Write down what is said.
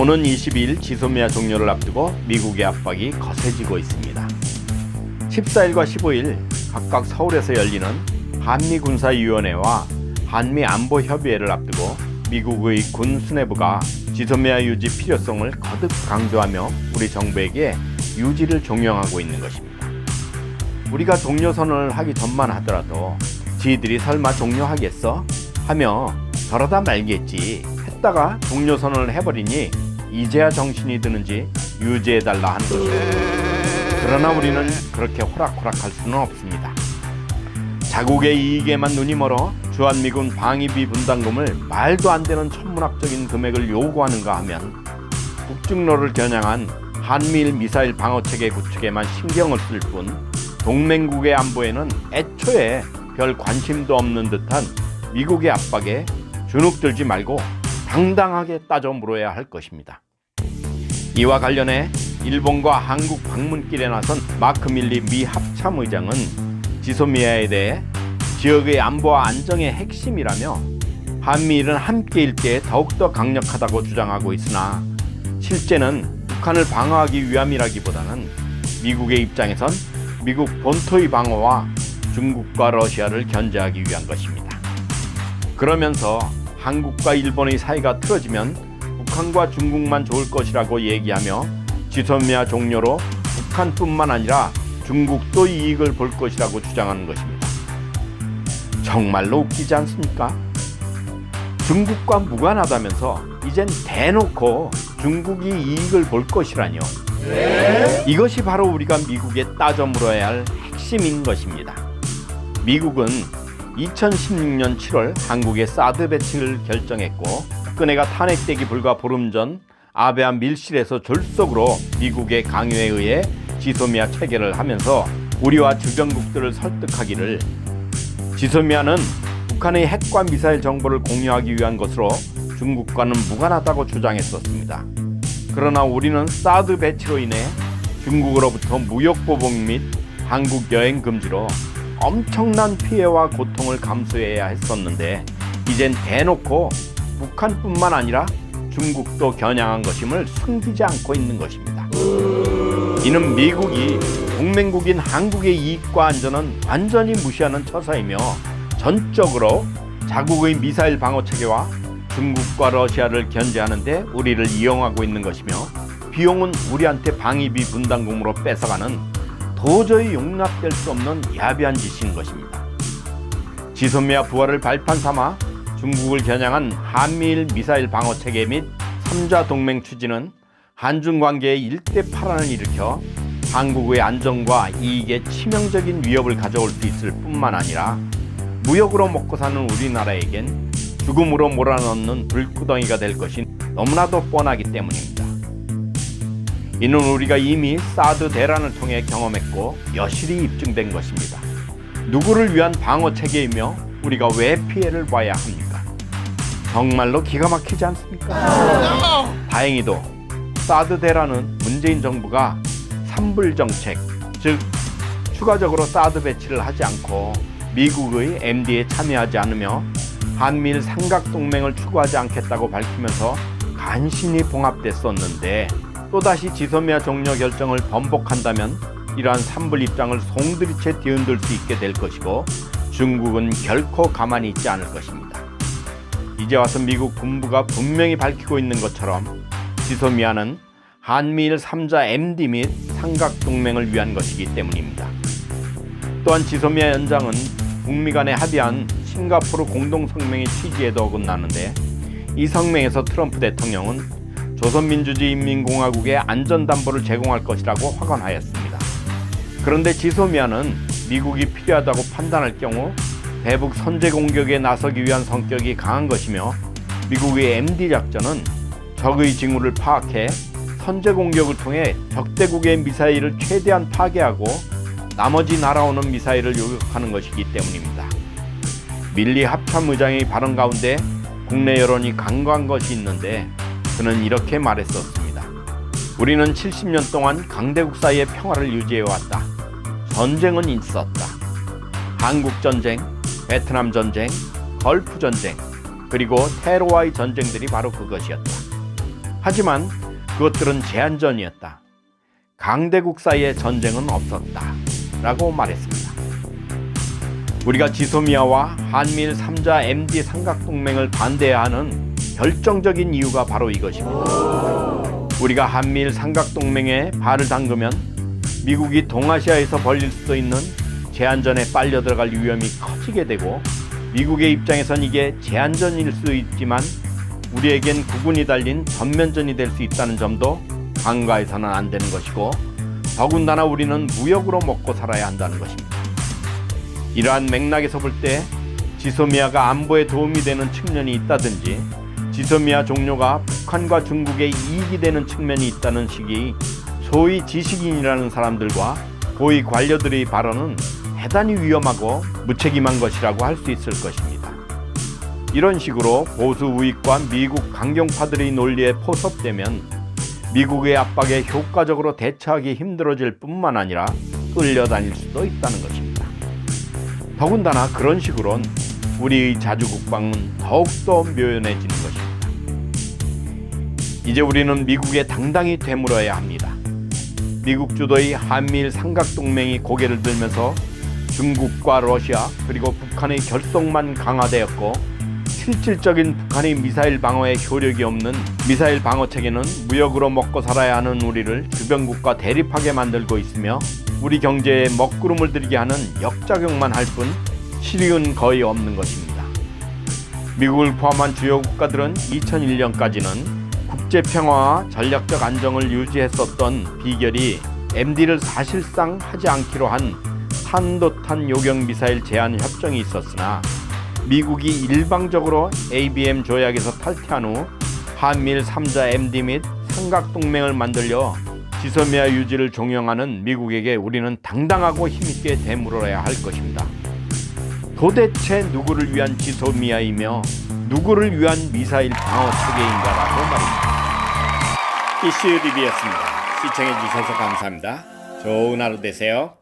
오는 22일 지소미아 종료를 앞두고 미국의 압박이 거세지고 있습니다. 14일과 15일 각각 서울에서 열리는 한미군사위원회와 한미안보협의회를 앞두고 미국의 군 수뇌부가 지소미아 유지 필요성을 거듭 강조하며 우리 정부에게 유지를 종용하고 있는 것입니다. 우리가 종료선언을 하기 전만 하더라도 지들이 설마 종료하겠어? 하며 저러다 말겠지 했다가 종료선언을 해버리니 이제야 정신이 드는지 유지해달라 하는 것입니다. 그러나 우리는 그렇게 호락호락할 수는 없습니다. 자국의 이익에만 눈이 멀어 주한미군 방위비 분담금을 말도 안 되는 천문학적인 금액을 요구하는가 하면 북중로를 겨냥한 한미일 미사일 방어체계 구축에만 신경을 쓸 뿐 동맹국의 안보에는 애초에 별 관심도 없는 듯한 미국의 압박에 주눅들지 말고 당당하게 따져 물어야 할 것입니다. 이와 관련해 일본과 한국 방문길에 나선 마크 밀리 미 합참의장은 지소미아에 대해 지역의 안보와 안정의 핵심이라며 한미일은 함께일 때 더욱더 강력하다고 주장하고 있으나 실제는 북한을 방어하기 위함이라기보다는 미국의 입장에선 미국 본토의 방어와 중국과 러시아를 견제하기 위한 것입니다. 그러면서 한국과 일본의 사이가 틀어지면 북한과 중국만 좋을 것이라고 얘기하며 지소미아 종료로 북한뿐만 아니라 중국도 이익을 볼 것이라고 주장하는 것입니다. 정말로 웃기지 않습니까? 중국과 무관하다면서 이젠 대놓고 중국이 이익을 볼 것이라뇨. 이것이 바로 우리가 미국에 따져 물어야 할 핵심인 것입니다. 미국은 2016년 7월 한국의 사드 배치를 결정했고 박근혜가 탄핵되기 불과 보름 전 아베와 밀실에서 졸속으로 미국의 강요에 의해 지소미아 체결을 하면서 우리와 주변국들을 설득하기를 지소미아는 북한의 핵과 미사일 정보를 공유하기 위한 것으로 중국과는 무관하다고 주장했었습니다. 그러나 우리는 사드 배치로 인해 중국으로부터 무역 보복 및 한국 여행 금지로 엄청난 피해와 고통을 감수해야 했었는데 이젠 대놓고 북한뿐만 아니라 중국도 겨냥한 것임을 숨기지 않고 있는 것입니다. 이는 미국이 동맹국인 한국의 이익과 안전은 완전히 무시하는 처사이며 전적으로 자국의 미사일 방어 체계와 중국과 러시아를 견제하는 데 우리를 이용하고 있는 것이며 비용은 우리한테 방위비 분담금으로 뺏어가는 도저히 용납될 수 없는 야비한 짓인 것입니다. 지소미아 부활을 발판 삼아 중국을 겨냥한 한미일 미사일 방어 체계 및 3자 동맹 추진은 한중 관계에 일대파란을 일으켜 한국의 안정과 이익에 치명적인 위협을 가져올 수 있을 뿐만 아니라 무역으로 먹고 사는 우리나라에겐 죽음으로 몰아넣는 불구덩이가 될 것이 너무나도 뻔하기 때문입니다. 이는 우리가 이미 사드 대란을 통해 경험했고 여실히 입증된 것입니다. 누구를 위한 방어 체계이며 우리가 왜 피해를 봐야 합니까? 정말로 기가 막히지 않습니까? 다행히도 사드 대란은 문재인 정부가 삼불 정책, 즉 추가적으로 사드 배치를 하지 않고 미국의 MD에 참여하지 않으며 한미일 삼각동맹을 추구하지 않겠다고 밝히면서 간신히 봉합됐었는데 또다시 지소미아 종료 결정을 번복한다면 이러한 삼불 입장을 송두리째 뒤흔들 수 있게 될 것이고 중국은 결코 가만히 있지 않을 것입니다. 이제 와서 미국 군부가 분명히 밝히고 있는 것처럼 지소미아는 한미일 3자 MD 및 삼각동맹을 위한 것이기 때문입니다. 또한 지소미아 연장은 북미 간에 합의한 싱가포르 공동성명의 취지에도 어긋나는데 이 성명에서 트럼프 대통령은 조선민주주의인민공화국의 안전담보를 제공할 것이라고 확언하였습니다. 그런데 지소미아는 미국이 필요하다고 판단할 경우 대북 선제 공격에 나서기 위한 성격이 강한 것이며 미국의 MD 작전은 적의 징후를 파악해 선제 공격을 통해 적대국의 미사일을 최대한 파괴하고 나머지 날아오는 미사일을 요격하는 것이기 때문입니다. 밀리 합참의장의 발언 가운데 국내 여론이 강조한 것이 있는데 그는 이렇게 말했었습니다. 우리는 70년 동안 강대국 사이의 평화를 유지해왔다. 전쟁은 있었다. 한국전쟁, 베트남전쟁, 걸프전쟁, 그리고 테러와의 전쟁들이 바로 그것이었다. 하지만 그것들은 제한전이었다. 강대국 사이의 전쟁은 없었다 라고 말했습니다. 우리가 지소미아와 한미일 3자 MD 삼각동맹을 반대해야 하는 결정적인 이유가 바로 이것입니다. 우리가 한미일 삼각동맹에 발을 담그면 미국이 동아시아에서 벌일 수도 있는 제한전에 빨려 들어갈 위험이 커지게 되고, 미국의 입장에선 이게 제한전일 수 있지만 우리에겐 국군이 달린 전면전이 될 수 있다는 점도 간과해서는 안 되는 것이고, 더군다나 우리는 무역으로 먹고 살아야 한다는 것입니다. 이러한 맥락에서 볼 때 지소미아가 안보에 도움이 되는 측면이 있다든지 지소미아 종료가 북한과 중국의 이익이 되는 측면이 있다는 식의 소위 지식인이라는 사람들과 고위 관료들의 발언은 대단히 위험하고 무책임한 것이라고 할 수 있을 것입니다. 이런 식으로 보수 우익과 미국 강경파들의 논리에 포섭되면 미국의 압박에 효과적으로 대처하기 힘들어질 뿐만 아니라 끌려다닐 수도 있다는 것입니다. 더군다나 그런 식으로는 우리의 자주국방은 더욱더 묘연해지는 것입니다. 이제 우리는 미국에 당당히 되물어야 합니다. 미국 주도의 한미일 삼각동맹이 고개를 들면서 중국과 러시아 그리고 북한의 결속만 강화되었고, 실질적인 북한의 미사일 방어에 효력이 없는 미사일 방어 체계는 무역으로 먹고 살아야 하는 우리를 주변국과 대립하게 만들고 있으며, 우리 경제에 먹구름을 들이게 하는 역작용만 할 뿐 실익은 거의 없는 것입니다. 미국을 포함한 주요 국가들은 2001년까지는 국제평화와 전략적 안정을 유지했었던 비결이 MD를 사실상 하지 않기로 한 탄도탄 요격 미사일 제한 협정이 있었으나, 미국이 일방적으로 ABM 조약에서 탈퇴한 후 한미일 3자 MD 및 삼각동맹을 만들려 지소미아 유지를 종용하는 미국에게 우리는 당당하고 힘있게 되물어야 할 것입니다. 도대체 누구를 위한 지소미아이며 누구를 위한 미사일 방어 체계인가라고 말입니다. 이슈 리뷰였습니다. 시청해주셔서 감사합니다. 좋은 하루 되세요.